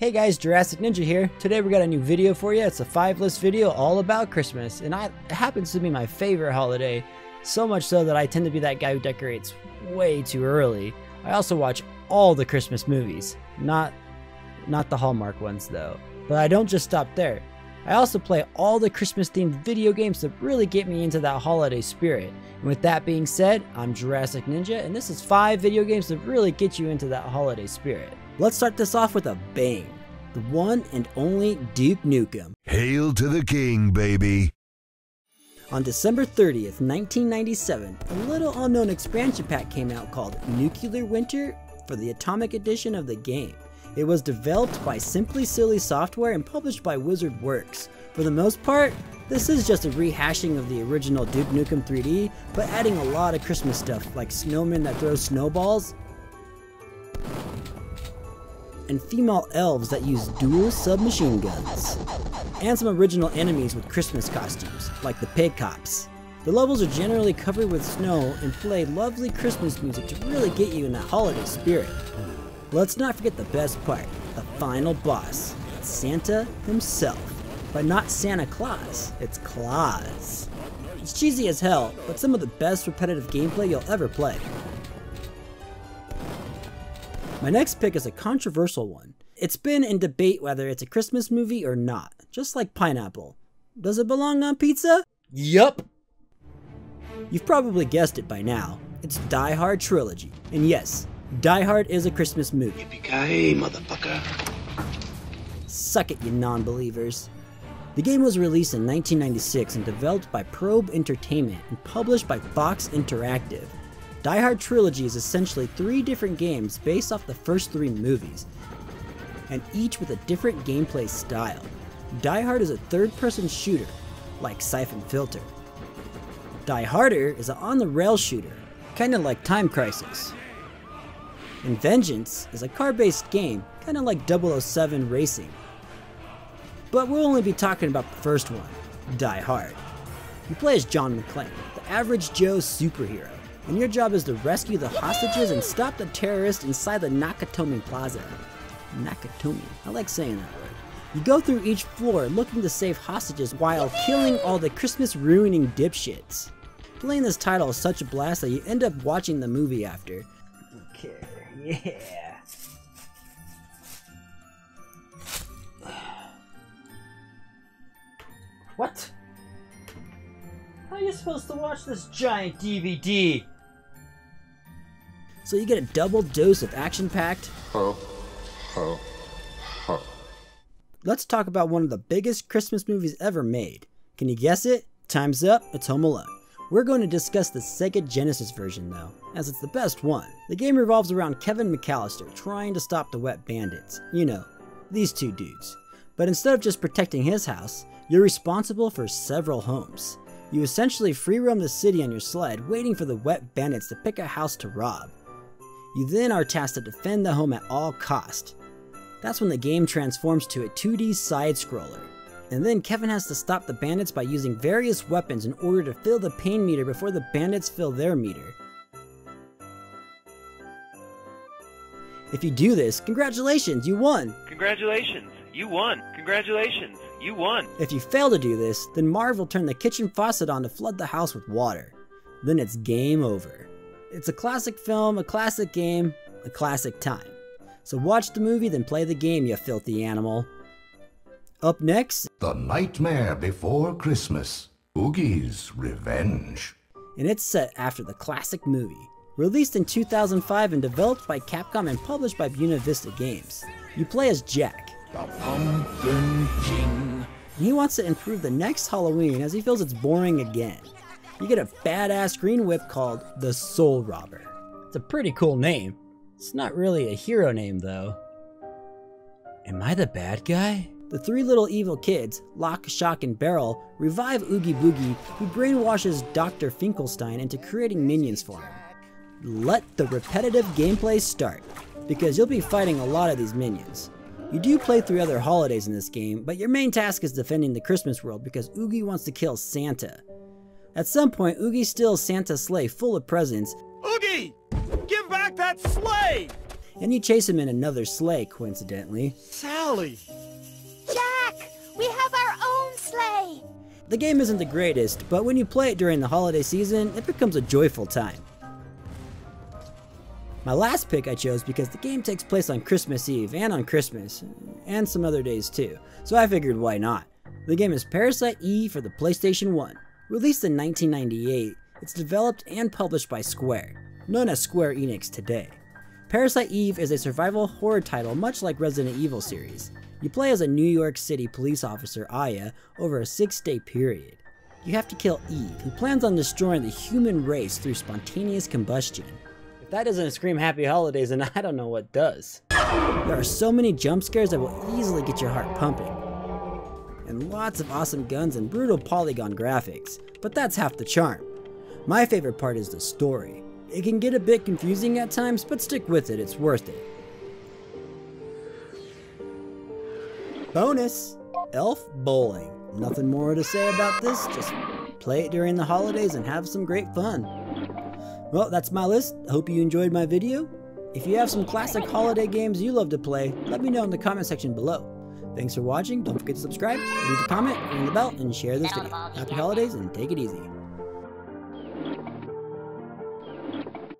Hey guys, Jurassic Ninja here. Today we got a new video for you. It's a 5-list video all about Christmas, and it happens to be my favorite holiday, so much so that I tend to be that guy who decorates way too early. I also watch all the Christmas movies, not the Hallmark ones though. But I don't just stop there. I also play all the Christmas themed video games that really get me into that holiday spirit. And with that being said, I'm Jurassic Ninja, and this is 5 video games that really get you into that holiday spirit. Let's start this off with a bang. The one and only Duke Nukem. Hail to the king, baby. On December 30th, 1997, a little unknown expansion pack came out called Nuclear Winter for the Atomic Edition of the game. It was developed by Simply Silly Software and published by Wizard Works. For the most part, this is just a rehashing of the original Duke Nukem 3D, but adding a lot of Christmas stuff like snowmen that throw snowballs, and female elves that use dual submachine guns, and some original enemies with Christmas costumes, like the Pig Cops. The levels are generally covered with snow and play lovely Christmas music to really get you in that holiday spirit. Let's not forget the best part, the final boss, Santa himself. But not Santa Claus, it's Claus. It's cheesy as hell, but some of the best repetitive gameplay you'll ever play. My next pick is a controversial one. It's been in debate whether it's a Christmas movie or not, just like pineapple. Does it belong on pizza? Yup! You've probably guessed it by now. It's Die Hard Trilogy. And yes, Die Hard is a Christmas movie. Yippee-ki-yay, motherfucker. Suck it, you non-believers. The game was released in 1996 and developed by Probe Entertainment and published by Fox Interactive. Die Hard Trilogy is essentially 3 different games based off the first 3 movies, and each with a different gameplay style. Die Hard is a third-person shooter, like Siphon Filter. Die Harder is an on-the-rail shooter, kinda like Time Crisis. And Vengeance is a car-based game, kinda like 007 Racing. But we'll only be talking about the first one, Die Hard. You play as John McClane, the average Joe superhero, and your job is to rescue the hostages and stop the terrorists inside the Nakatomi Plaza. Nakatomi, I like saying that word. You go through each floor looking to save hostages while killing all the Christmas ruining dipshits. Playing this title is such a blast that you end up watching the movie after. Okay, yeah. What? How are you supposed to watch this giant DVD? So you get a double dose of action-packed. Let's talk about one of the biggest Christmas movies ever made. Can you guess it? Time's up, it's Home Alone. We're going to discuss the Sega Genesis version though, as it's the best one. The game revolves around Kevin McAllister trying to stop the Wet Bandits. You know, these 2 dudes. But instead of just protecting his house, you're responsible for several homes. You essentially free roam the city on your sled, waiting for the Wet Bandits to pick a house to rob. You then are tasked to defend the home at all cost. That's when the game transforms to a 2D side-scroller. And then Kevin has to stop the bandits by using various weapons in order to fill the pain meter before the bandits fill their meter. If you do this, congratulations, you won! Congratulations, you won! Congratulations, you won! If you fail to do this, then Marv will turn the kitchen faucet on to flood the house with water. Then it's game over. It's a classic film, a classic game, a classic time. So watch the movie, then play the game, you filthy animal. Up next, The Nightmare Before Christmas, Oogie's Revenge. And it's set after the classic movie. Released in 2005 and developed by Capcom and published by Buena Vista Games. You play as Jack, The Pumpkin King. and he wants to improve the next Halloween as he feels it's boring again. You get a badass green whip called the Soul Robber. It's a pretty cool name. It's not really a hero name though. Am I the bad guy? The 3 little evil kids, Lock, Shock, and Barrel, revive Oogie Boogie, who brainwashes Dr. Finkelstein into creating minions for him. Let the repetitive gameplay start, because you'll be fighting a lot of these minions. You do play 3 other holidays in this game, but your main task is defending the Christmas world because Oogie wants to kill Santa. At some point, Oogie steals Santa's sleigh full of presents. Oogie! Give back that sleigh! and you chase him in another sleigh, coincidentally. Sally! Jack! We have our own sleigh! The game isn't the greatest, but when you play it during the holiday season, it becomes a joyful time. My last pick I chose because the game takes place on Christmas Eve and on Christmas, and some other days too, so I figured why not. The game is Parasite Eve for the PlayStation 1. Released in 1998, it's developed and published by Square, known as Square Enix today. Parasite Eve is a survival horror title much like Resident Evil series. You play as a New York City police officer, Aya, over a 6-day period. You have to kill Eve, who plans on destroying the human race through spontaneous combustion. If that doesn't scream happy holidays, then I don't know what does. There are so many jump scares that will easily get your heart pumping. And lots of awesome guns and brutal polygon graphics, but that's half the charm. My favorite part is the story. It can get a bit confusing at times, but stick with it, it's worth it. Bonus! Elf Bowling. Nothing more to say about this, just play it during the holidays and have some great fun. Well, that's my list. I hope you enjoyed my video. If you have some classic holiday games you love to play, let me know in the comment section below. Thanks for watching, don't forget to subscribe, leave a comment, ring the bell, and share this video. Happy holidays and take it easy.